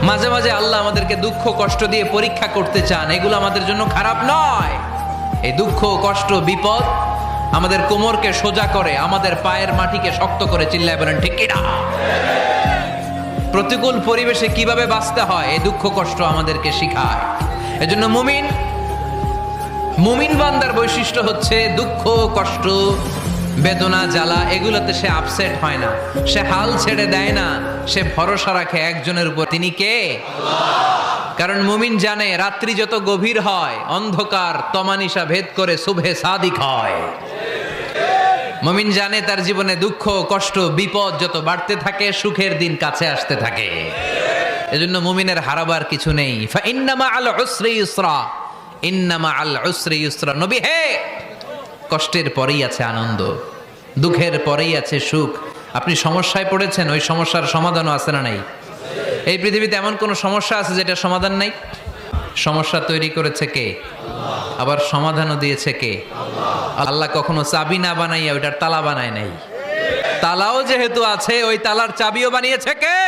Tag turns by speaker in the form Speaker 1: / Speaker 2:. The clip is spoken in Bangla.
Speaker 1: মাঝে মাঝে আল্লাহ আমাদেরকে দুঃখ কষ্ট দিয়ে পরীক্ষা করতে চান, এগুলো আমাদের জন্য খারাপ নয়। এই দুঃখ কষ্ট বিপদ আমাদের কোমরকে সোজা করে, আমাদের পায়ের মাটিকে শক্ত করে, চিল্লায় বলেন ঠিক কিনা? প্রতিকূল পরিবেশে কিভাবে বাঁচতে হয় এই দুঃখ কষ্ট আমাদেরকে শিখায়। এজন্য মুমিন বান্দার বৈশিষ্ট্য হচ্ছে দুঃখ কষ্ট বেদনা জ্বালা এগুলোতে সে আপসেট হয় না, সে হাল ছেড়ে দেয় না, সে ভরসা রাখে একজনের উপর, তিনি কে? কারণ মুমিন জানে রাত্রি যত গভীর হয় অন্ধকার তমানিসা ভেদ করে সুবহে সাদিক হয়। মুমিন জানে তার জীবনে দুঃখ কষ্ট বিপদ যত বাড়তে থাকে সুখের দিন কাছে আসতে থাকে। এজন্য মুমিনের হারাবার কিছু নেই। ফা ইন্নামা আল উসরি ইউসরা, ইন্নামা আল উসরি ইউসরা। নবী হে, কষ্টের পরেই আছে আনন্দ, দুঃখের পরেই আছে সুখ। আপনি সমস্যায় পড়েছেন, ওই সমস্যার সমাধানও আছে না নাই? এই পৃথিবীতে এমন কোন সমস্যা আছে যেটা সমাধান নাই? সমস্যা তৈরি করেছে কে? আবার সমাধানও দিয়েছে কে? আল্লাহ কখনো চাবি না বানাইয়া ওইটার তালা বানায় নাই। তালাও যেহেতু আছে, ওই তালার চাবিও বানিয়েছে কে?